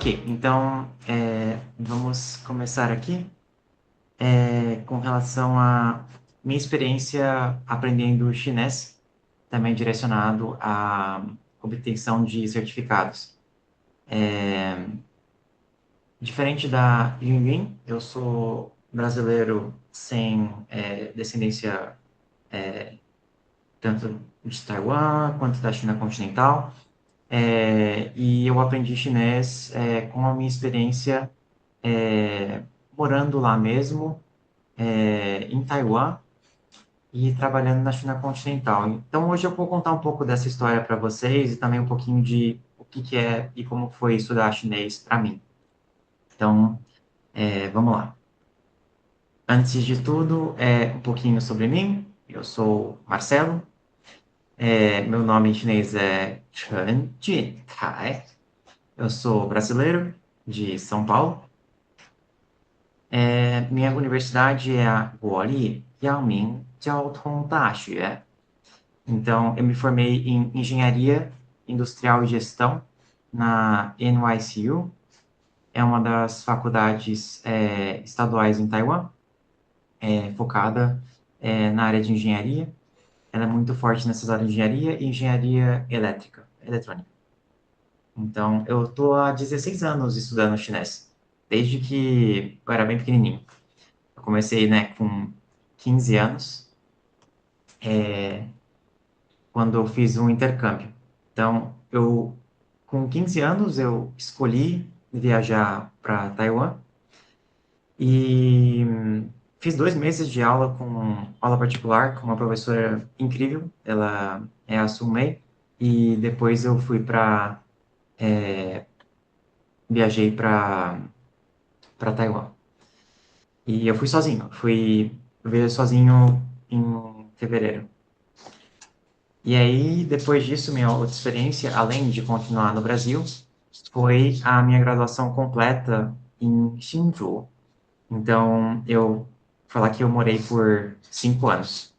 Ok, então vamos começar aqui com relação à minha experiência aprendendo chinês, também direcionado à obtenção de certificados. Diferente da Yunyin, eu sou brasileiro sem descendência tanto de Taiwan quanto da China continental, e eu aprendi chinês com a minha experiência morando lá mesmo, em Taiwan e trabalhando na China continental. Então, hoje eu vou contar um pouco dessa história para vocês e também um pouquinho de o que que é e como foi estudar chinês para mim. Então, vamos lá. Antes de tudo, um pouquinho sobre mim. Eu sou Marcelo. Meu nome em chinês é Chen Juntai. Eu sou brasileiro, de São Paulo. Minha universidade é a Guoli Yaoming Jiaotong Daxue. Então, eu me formei em Engenharia Industrial e Gestão na NYCU. É uma das faculdades estaduais em Taiwan, focada na área de engenharia. Ela é muito forte nessas áreas de engenharia e engenharia elétrica, eletrônica. Então, eu estou há 16 anos estudando chinês, desde que eu era bem pequenininho. Eu comecei, né, com 15 anos, quando eu fiz um intercâmbio. Então, com 15 anos, eu escolhi viajar para Taiwan e fiz 2 meses de aula com aula particular com uma professora incrível. Ela é a Sumei. E depois eu viajei para Taiwan. E eu fui sozinho. Eu viajei sozinho em fevereiro. E aí, depois disso, minha outra experiência, além de continuar no Brasil, foi a minha graduação completa em Hsinchu. Então, foi lá que eu morei por 5 anos.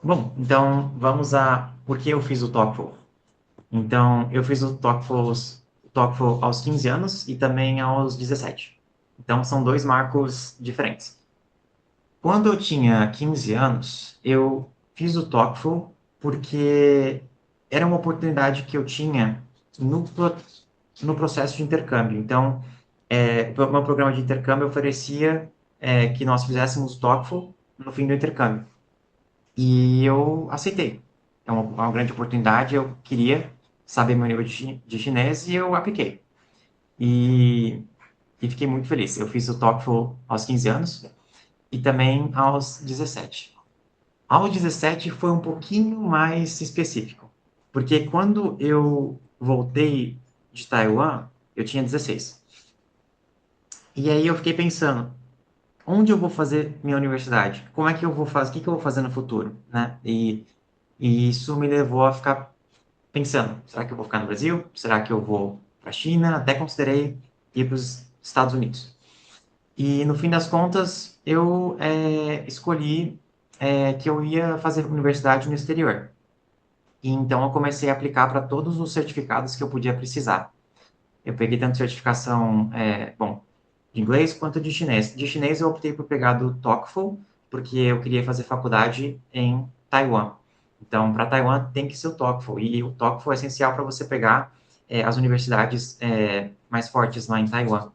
Bom, então vamos a por que eu fiz o TOEFL. Então, eu fiz o TOEFL aos 15 anos e também aos 17. Então, são dois marcos diferentes. Quando eu tinha 15 anos, eu fiz o TOEFL porque era uma oportunidade que eu tinha no processo de intercâmbio. Então, o meu programa de intercâmbio oferecia que nós fizéssemos o TOEFL no fim do intercâmbio. E eu aceitei. É uma grande oportunidade, eu queria saber meu nível de chinês e eu apliquei. E, e fiquei muito feliz. Eu fiz o TOEFL aos 15 anos e também aos 17. Aos 17 foi um pouquinho mais específico, porque quando eu voltei de Taiwan, eu tinha 16. E aí eu fiquei pensando, onde eu vou fazer minha universidade? Como é que eu vou fazer? O que que eu vou fazer no futuro, né? E isso me levou a ficar pensando, será que eu vou ficar no Brasil? Será que eu vou para a China? Até considerei ir para os Estados Unidos. E no fim das contas, eu escolhi que eu ia fazer universidade no exterior. E então eu comecei a aplicar para todos os certificados que eu podia precisar. Eu peguei tanto certificação, bom, de inglês quanto de chinês. De chinês eu optei por pegar do TOEFL, porque eu queria fazer faculdade em Taiwan. Então, para Taiwan tem que ser o TOEFL, e o TOEFL é essencial para você pegar as universidades mais fortes lá em Taiwan.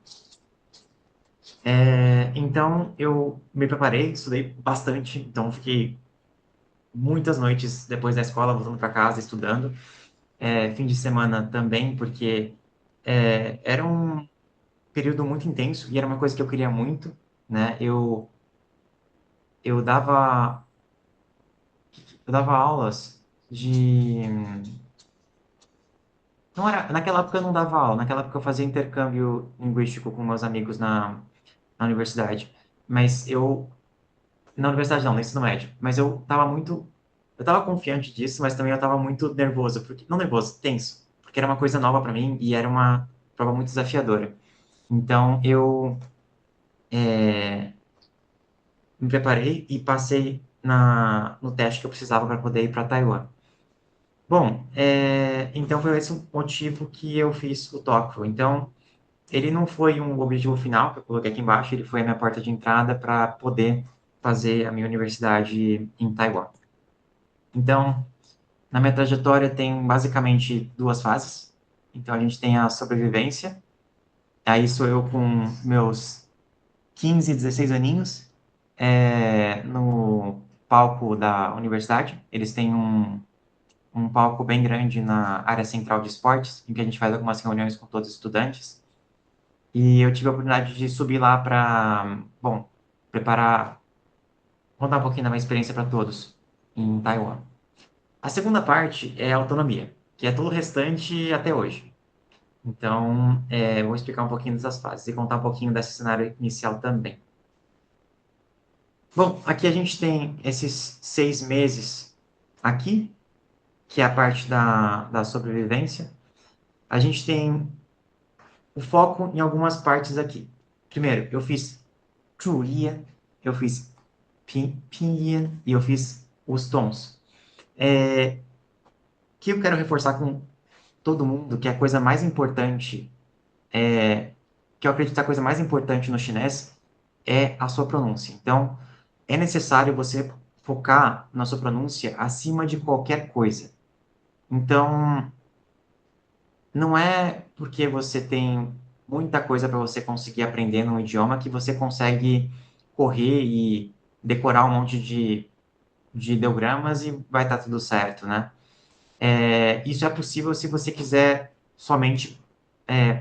Então, eu me preparei, estudei bastante, então fiquei muitas noites depois da escola voltando para casa estudando, fim de semana também, porque era um período muito intenso e era uma coisa que eu queria muito, né? Eu dava, eu dava aulas de. Não era, naquela época eu não dava aula, naquela época eu fazia intercâmbio linguístico com meus amigos na universidade. Mas eu. Na universidade não, no ensino médio. Mas eu tava muito. Eu tava confiante disso, mas também eu tava muito nervoso, porque, não nervoso, tenso, porque era uma coisa nova para mim e era uma prova muito desafiadora. Então eu me preparei e passei no teste que eu precisava para poder ir para Taiwan. Bom, então foi esse o motivo que eu fiz o TOEFL. Então, ele não foi um objetivo final que eu coloquei aqui embaixo, ele foi a minha porta de entrada para poder fazer a minha universidade em Taiwan. Então, na minha trajetória tem basicamente duas fases. Então, a gente tem a sobrevivência, aí sou eu com meus 15, 16 aninhos, no palco da universidade. Eles têm um palco bem grande na área central de esportes, em que a gente faz algumas reuniões com todos os estudantes. E eu tive a oportunidade de subir lá para, bom, preparar, contar um pouquinho da minha experiência para todos em Taiwan. A segunda parte é a autonomia, que é todo o restante até hoje. Então, eu vou explicar um pouquinho dessas fases e contar um pouquinho desse cenário inicial também. Bom, aqui a gente tem esses 6 meses aqui, que é a parte da sobrevivência. A gente tem o foco em algumas partes aqui. Primeiro, eu fiz Chuyian, eu fiz Pinyin e eu fiz os tons. Que eu quero reforçar com todo mundo que a coisa mais importante, que eu acredito que a coisa mais importante no chinês é a sua pronúncia. Então, é necessário você focar na sua pronúncia acima de qualquer coisa. Então, não é porque você tem muita coisa para você conseguir aprender num idioma que você consegue correr e decorar um monte de ideogramas e vai estar tudo certo, né? Isso é possível se você quiser somente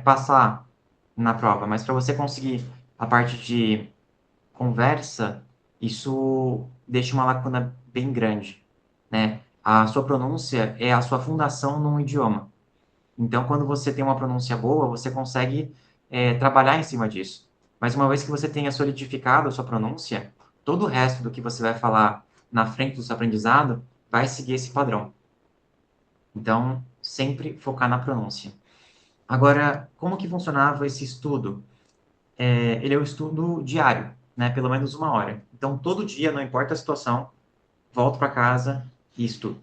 passar na prova, mas para você conseguir a parte de conversa, isso deixa uma lacuna bem grande, né? A sua pronúncia é a sua fundação num idioma. Então, quando você tem uma pronúncia boa, você consegue trabalhar em cima disso. Mas uma vez que você tenha solidificado a sua pronúncia, todo o resto do que você vai falar na frente do seu aprendizado vai seguir esse padrão. Então, sempre focar na pronúncia. Agora, como que funcionava esse estudo? Ele é um estudo diário, né? Pelo menos 1 hora. Então, todo dia, não importa a situação, volto para casa e estudo.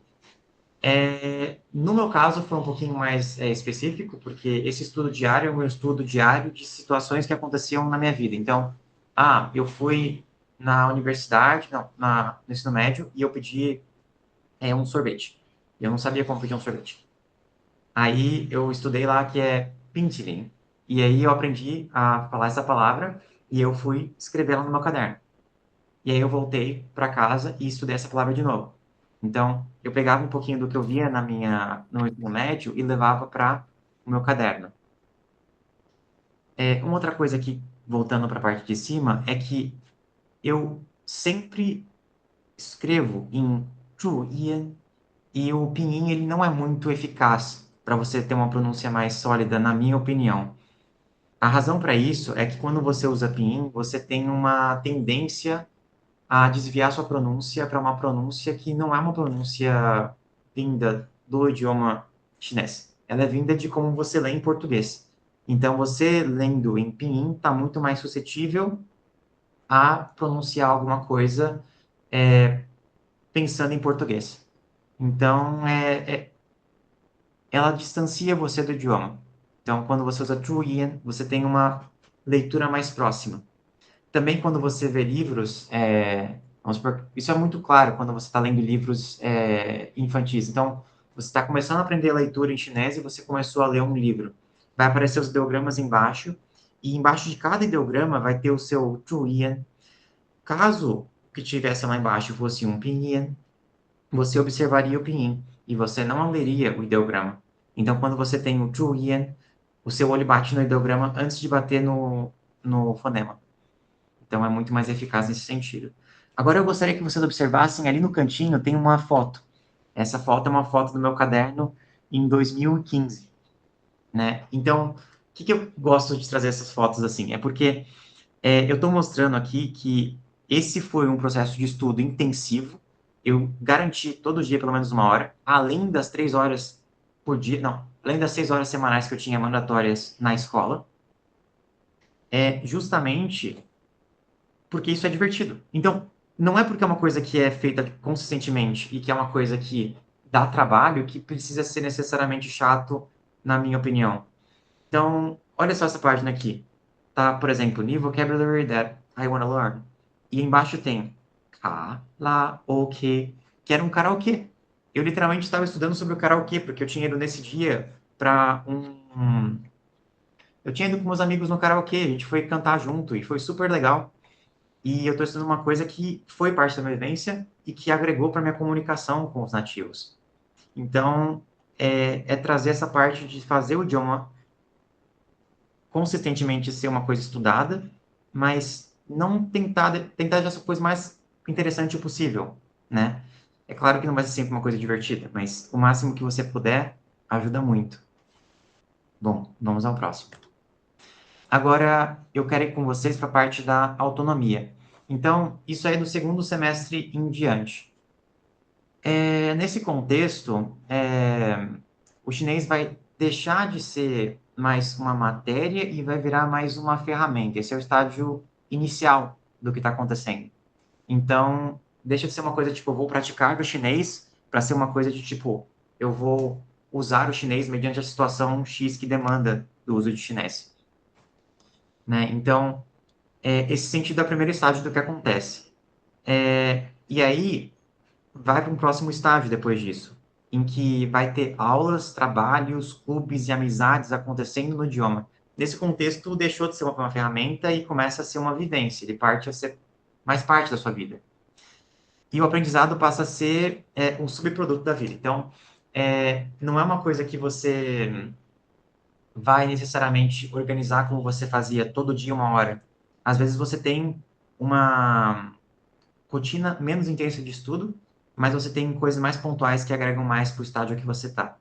No meu caso, foi um pouquinho mais específico, porque esse estudo diário é um estudo diário de situações que aconteciam na minha vida. Então, eu fui na universidade, não, no ensino médio, e eu pedi um sorvete. Eu não sabia como pedir um sorvete. Aí eu estudei lá que é pintilin. E aí eu aprendi a falar essa palavra e eu fui escrevê-la no meu caderno. E aí eu voltei para casa e estudei essa palavra de novo. Então, eu pegava um pouquinho do que eu via no ensino médio e levava para o meu caderno. Uma outra coisa aqui, voltando para a parte de cima, é que eu sempre escrevo em Chuyian e o pinyin ele não é muito eficaz para você ter uma pronúncia mais sólida, na minha opinião. A razão para isso é que quando você usa pinyin, você tem uma tendência a desviar sua pronúncia para uma pronúncia que não é uma pronúncia vinda do idioma chinês. Ela é vinda de como você lê em português. Então, você lendo em pinyin está muito mais suscetível a pronunciar alguma coisa pensando em português. Então, ela distancia você do idioma. Então, quando você usa Julian, você tem uma leitura mais próxima. Também quando você vê livros, vamos supor, isso é muito claro quando você está lendo livros infantis. Então, você está começando a aprender a leitura em chinês e você começou a ler um livro. Vai aparecer os ideogramas embaixo, e embaixo de cada ideograma vai ter o seu Julian. Caso o que tivesse lá embaixo fosse um pinyin, você observaria o pinyin e você não leria o ideograma. Então, quando você tem o Julian, o seu olho bate no ideograma antes de bater no fonema. Então, é muito mais eficaz nesse sentido. Agora, eu gostaria que vocês observassem ali no cantinho tem uma foto. Essa foto é uma foto do meu caderno em 2015, né? Então, o que eu gosto de trazer essas fotos assim? É porque eu estou mostrando aqui que esse foi um processo de estudo intensivo. Eu garanti todo dia pelo menos 1 hora, além das 3 horas por dia, não, além das 6 horas semanais que eu tinha mandatórias na escola, justamente porque isso é divertido. Então, não é porque é uma coisa que é feita consistentemente e que é uma coisa que dá trabalho que precisa ser necessariamente chato, na minha opinião. Então, olha só essa página aqui. Tá, por exemplo, New Vocabulary That I Wanna Learn. E embaixo tem karaoke, que era um karaokê. Eu literalmente estava estudando sobre o karaokê, porque eu tinha ido nesse dia para eu tinha ido com meus amigos no karaokê, a gente foi cantar junto e foi super legal. E eu estou estudando uma coisa que foi parte da minha vivência e que agregou para minha comunicação com os nativos. Então, é trazer essa parte de fazer o idioma consistentemente ser uma coisa estudada, mas não tentar deixar essa coisa mais interessante possível, né? É claro que não vai ser sempre uma coisa divertida, mas o máximo que você puder ajuda muito. Bom, vamos ao próximo. Agora, eu quero ir com vocês para a parte da autonomia. Então, isso aí é do segundo semestre em diante. Nesse contexto, o chinês vai deixar de ser mais uma matéria e vai virar mais uma ferramenta. Esse é o estágio inicial do que está acontecendo. Então, deixa de ser uma coisa tipo, eu vou praticar o chinês, para ser uma coisa de tipo, eu vou usar o chinês mediante a situação X que demanda do uso de chinês. Né? Então, esse sentido é o primeiro estágio do que acontece. E aí, vai para um próximo estágio depois disso, em que vai ter aulas, trabalhos, clubes e amizades acontecendo no idioma. Nesse contexto, deixou de ser uma ferramenta e começa a ser uma vivência, ele parte a ser mais parte da sua vida. E o aprendizado passa a ser um subproduto da vida. Então, não é uma coisa que você vai necessariamente organizar como você fazia todo dia, uma hora. Às vezes você tem uma rotina menos intensa de estudo, mas você tem coisas mais pontuais que agregam mais para o estágio que você está.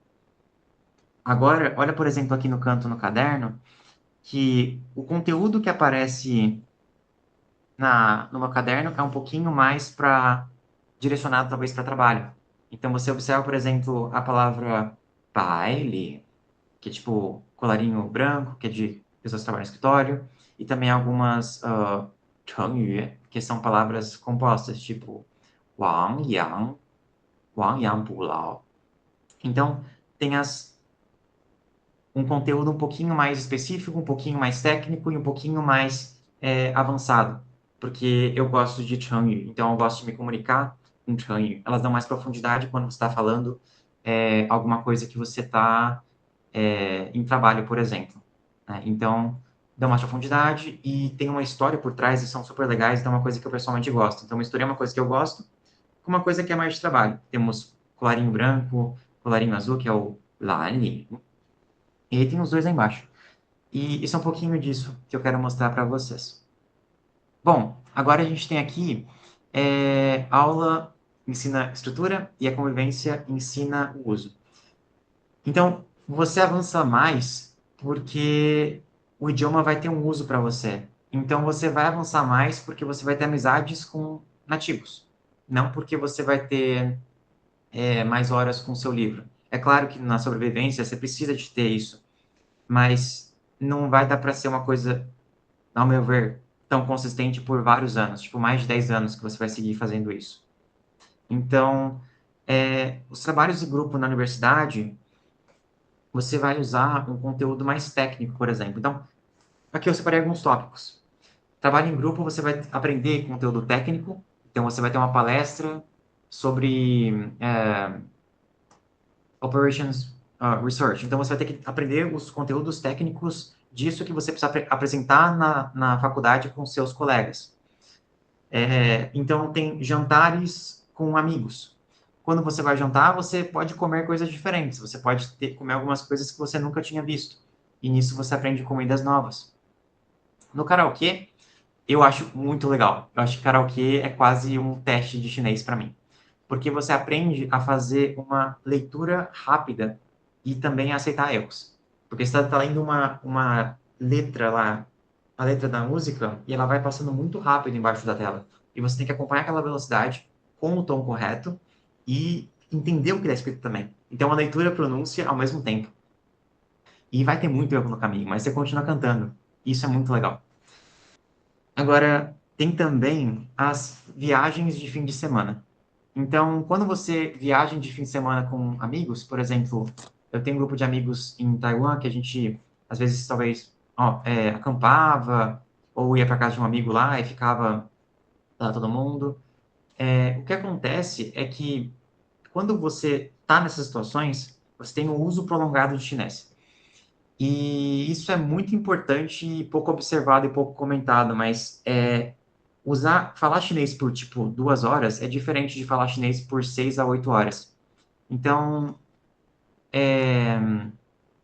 Agora, olha, por exemplo, aqui no canto no caderno, que o conteúdo que aparece no meu caderno é um pouquinho mais para direcionado talvez para trabalho. Então você observa, por exemplo, a palavra baile, que é tipo colarinho branco, que é de pessoas que trabalham no escritório, e também algumas 成语, que são palavras compostas, tipo Wang Yang Bu Lao. Então, tem um conteúdo um pouquinho mais específico, um pouquinho mais técnico e um pouquinho mais avançado, porque eu gosto de Changyu, então eu gosto de me comunicar com Changyu. Elas dão mais profundidade quando você está falando alguma coisa que você está em trabalho, por exemplo. Né? Então, dão mais profundidade e tem uma história por trás e são super legais, então é uma coisa que eu pessoalmente gosto. Então, uma história é uma coisa que eu gosto, com uma coisa que é mais de trabalho. Temos colarinho branco, colarinho azul, que é o Lani, e aí tem os dois lá embaixo. E isso é um pouquinho disso que eu quero mostrar para vocês. Bom, agora a gente tem aqui aula ensina estrutura e a convivência ensina o uso. Então, você avança mais porque o idioma vai ter um uso para você. Então, você vai avançar mais porque você vai ter amizades com nativos, não porque você vai ter mais horas com o seu livro. É claro que na sobrevivência você precisa de ter isso, mas não vai dar para ser uma coisa, ao meu ver, tão consistente por vários anos, tipo mais de 10 anos que você vai seguir fazendo isso. Então, os trabalhos de grupo na universidade, você vai usar um conteúdo mais técnico, por exemplo. Então, aqui eu separei alguns tópicos. Trabalho em grupo, você vai aprender conteúdo técnico, então você vai ter uma palestra sobre Operations Research. Então, você vai ter que aprender os conteúdos técnicos disso que você precisa apresentar na faculdade com seus colegas. Então, tem jantares com amigos. Quando você vai jantar, você pode comer coisas diferentes. Você pode comer algumas coisas que você nunca tinha visto. E nisso você aprende comidas novas. No karaokê, eu acho muito legal. Eu acho que karaokê é quase um teste de chinês para mim. Porque você aprende a fazer uma leitura rápida e também a aceitar erros. Porque você está lendo uma letra lá, a letra da música, e ela vai passando muito rápido embaixo da tela. E você tem que acompanhar aquela velocidade com o tom correto e entender o que está escrito também. Então, a leitura e a pronúncia ao mesmo tempo. E vai ter muito erro no caminho, mas você continua cantando. Isso é muito legal. Agora, tem também as viagens de fim de semana. Então, quando você viaja de fim de semana com amigos, por exemplo, eu tenho um grupo de amigos em Taiwan que a gente, às vezes, talvez, acampava ou ia para casa de um amigo lá e ficava lá todo mundo. O que acontece é que quando você está nessas situações, você tem um uso prolongado de chinês. E isso é muito importante e pouco observado e pouco comentado, mas falar chinês por, tipo, 2 horas é diferente de falar chinês por 6 a 8 horas. Então,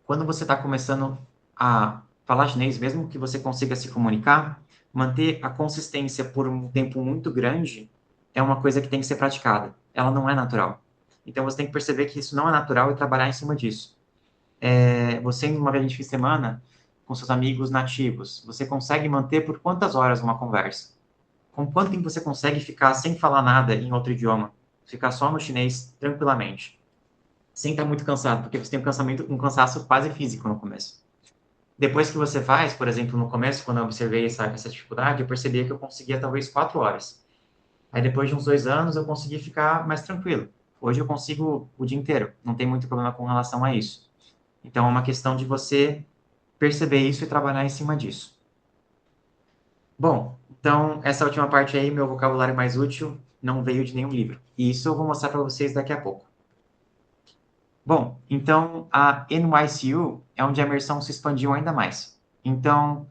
quando você está começando a falar chinês, mesmo que você consiga se comunicar, manter a consistência por um tempo muito grande é uma coisa que tem que ser praticada. Ela não é natural. Então, você tem que perceber que isso não é natural e trabalhar em cima disso. Você indo uma vez de fim de semana com seus amigos nativos, você consegue manter por quantas horas uma conversa? Com quanto tempo você consegue ficar sem falar nada em outro idioma? Ficar só no chinês tranquilamente, sem estar muito cansado, porque você tem um cansaço quase físico no começo. Depois que você faz, por exemplo, no começo, quando eu observei essa dificuldade, eu percebia que eu conseguia talvez 4 horas. Aí depois de uns 2 anos eu consegui ficar mais tranquilo. Hoje eu consigo o dia inteiro, não tem muito problema com relação a isso. Então é uma questão de você perceber isso e trabalhar em cima disso. Bom, então essa última parte aí, meu vocabulário mais útil, não veio de nenhum livro. E isso eu vou mostrar para vocês daqui a pouco. Bom, então a NYCU é onde a imersão se expandiu ainda mais. Então,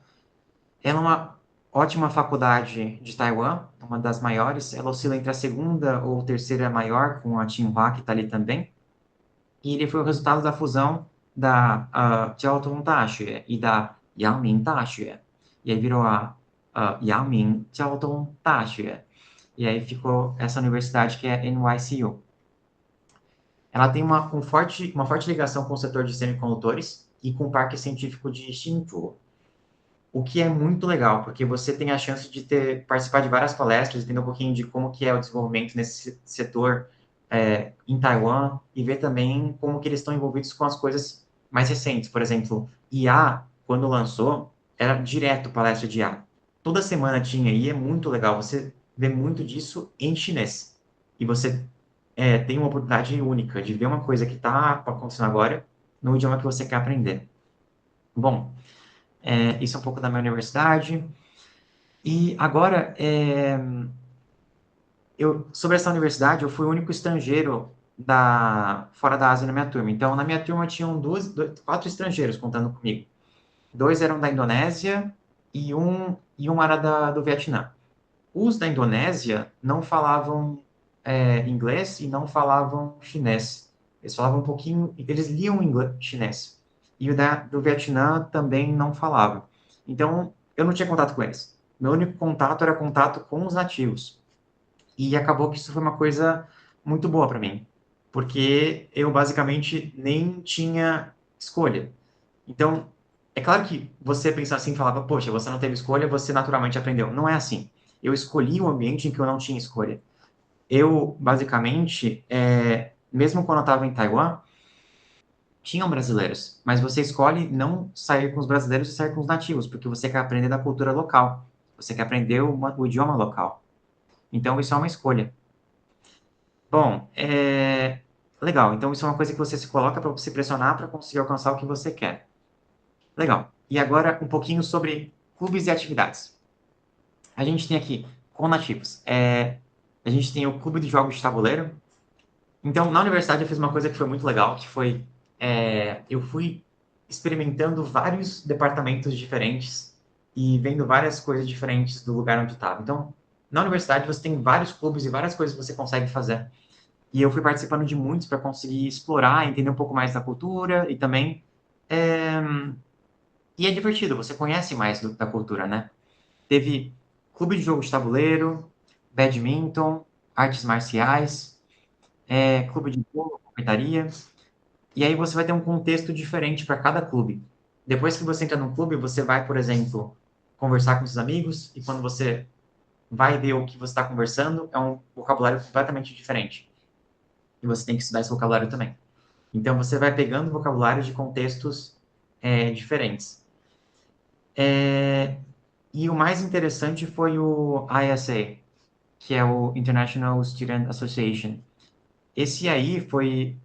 ela é uma ótima faculdade de Taiwan, uma das maiores. Ela oscila entre a segunda ou terceira maior, com a Tsinghua, que está ali também. E ele foi o resultado da fusão da Jiaotong Daxue e da Yangming Daxue. E aí virou a Yangming Jiaotong Daxue. E aí ficou essa universidade que é NYCU. Ela tem uma forte ligação com o setor de semicondutores e com o Parque Científico de Hsinchu, o que é muito legal, porque você tem a chance de participar de várias palestras, entender um pouquinho de como que é o desenvolvimento nesse setor em Taiwan e ver também como que eles estão envolvidos com as coisas mais recentes. Por exemplo, IA, quando lançou, era direto palestra de IA. Toda semana tinha, e é muito legal. Você vê muito disso em chinês. E você tem uma oportunidade única de ver uma coisa que está acontecendo agora no idioma que você quer aprender. Bom, isso é um pouco da minha universidade. E agora, sobre essa universidade, eu fui o único estrangeiro fora da Ásia na minha turma. Então, na minha turma tinham 4 estrangeiros contando comigo. 2 eram da Indonésia e um era do Vietnã. Os da Indonésia não falavam inglês e não falavam chinês. Eles falavam um pouquinho, eles liam inglês, chinês. E do Vietnã também não falava. Então, eu não tinha contato com eles. Meu único contato era contato com os nativos. E acabou que isso foi uma coisa muito boa para mim, porque eu basicamente nem tinha escolha. Então, é claro que você pensar assim, falava, poxa, você não teve escolha, você naturalmente aprendeu. Não é assim. Eu escolhi um ambiente em que eu não tinha escolha. Eu, basicamente, mesmo quando eu estava em Taiwan, tinham brasileiros, mas você escolhe não sair com os brasileiros e sair com os nativos, porque você quer aprender da cultura local. Você quer aprender o idioma local. Então, isso é uma escolha. Bom, legal. Então, isso é uma coisa que você se coloca para se pressionar para conseguir alcançar o que você quer. Legal. E agora, um pouquinho sobre clubes e atividades. A gente tem aqui, com nativos, a gente tem o clube de jogos de tabuleiro. Então, na universidade, eu fiz uma coisa que foi muito legal, que foi, eu fui experimentando vários departamentos diferentes e vendo várias coisas diferentes do lugar onde estava. Então, na universidade, você tem vários clubes e várias coisas que você consegue fazer. E eu fui participando de muitos para conseguir explorar, entender um pouco mais da cultura e também. É, e é divertido, você conhece mais da cultura, né? Teve clube de jogo de tabuleiro, badminton, artes marciais, clube de polo, confeitaria. E aí você vai ter um contexto diferente para cada clube. Depois que você entra num clube, você vai, por exemplo, conversar com seus amigos, e quando você vai ver o que você está conversando, é um vocabulário completamente diferente. E você tem que estudar esse vocabulário também. Então, você vai pegando vocabulário de contextos diferentes. E o mais interessante foi o ISA. que é o International Student Association. Esse aí foi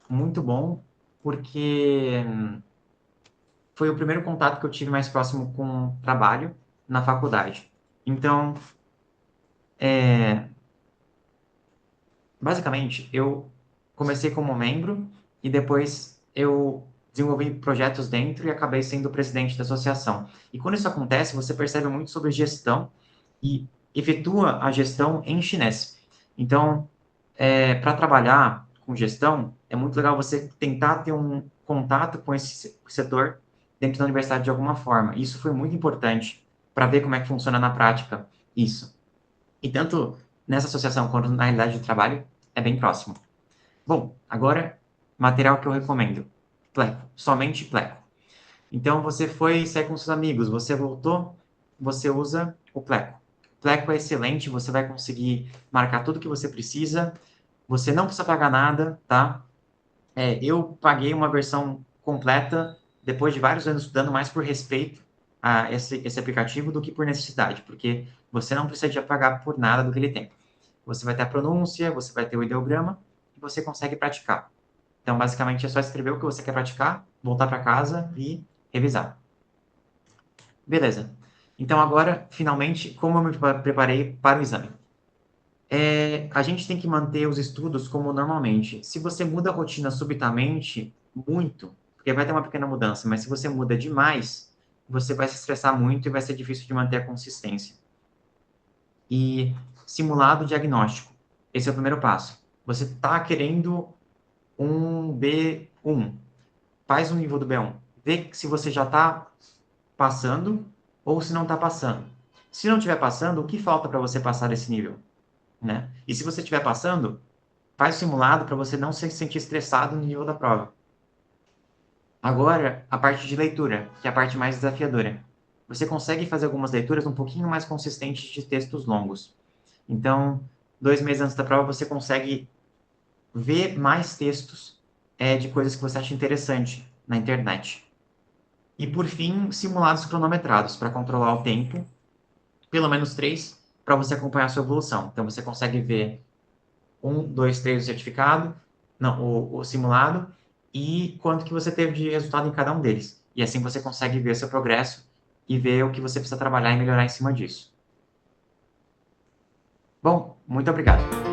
muito bom, porque foi o primeiro contato que eu tive mais próximo com trabalho na faculdade. Então, basicamente, eu comecei como membro e depois eu desenvolvi projetos dentro e acabei sendo presidente da associação. E quando isso acontece, você percebe muito sobre gestão e efetua a gestão em chinês. Então, para trabalhar com gestão, é muito legal você tentar ter um contato com esse setor dentro da universidade de alguma forma. Isso foi muito importante para ver como é que funciona na prática isso. E tanto nessa associação quanto na realidade de trabalho, é bem próximo. Bom, agora, material que eu recomendo. Pleco, somente Pleco. Então, você foi sair com seus amigos, você voltou, você usa o Pleco. Pleco é excelente, você vai conseguir marcar tudo que você precisa, você não precisa pagar nada, tá? Eu paguei uma versão completa depois de vários anos estudando, mais por respeito a esse aplicativo do que por necessidade, porque você não precisa de pagar por nada do que ele tem. Você vai ter a pronúncia, você vai ter o ideograma e você consegue praticar. Então, basicamente, é só escrever o que você quer praticar, voltar para casa e revisar. Beleza. Então, agora, finalmente, como eu me preparei para o exame? A gente tem que manter os estudos como normalmente. Se você muda a rotina subitamente, muito, porque vai ter uma pequena mudança, mas se você muda demais, você vai se estressar muito e vai ser difícil de manter a consistência. E simulado diagnóstico. Esse é o primeiro passo. Você está querendo um B1. Faz um nível do B1. Vê se você já está passando ou se não está passando. Se não estiver passando, o que falta para você passar esse nível? Né? E se você estiver passando, faz o simulado para você não se sentir estressado no nível da prova. Agora, a parte de leitura, que é a parte mais desafiadora. Você consegue fazer algumas leituras um pouquinho mais consistentes de textos longos. Então, 2 meses antes da prova, você consegue ver mais textos de coisas que você acha interessante na internet. E, por fim, simulados cronometrados para controlar o tempo, pelo menos 3, para você acompanhar a sua evolução. Então, você consegue ver 1, 2, 3 o certificado, não, o simulado, e quanto que você teve de resultado em cada um deles. E assim você consegue ver seu progresso e ver o que você precisa trabalhar e melhorar em cima disso. Bom, muito obrigado.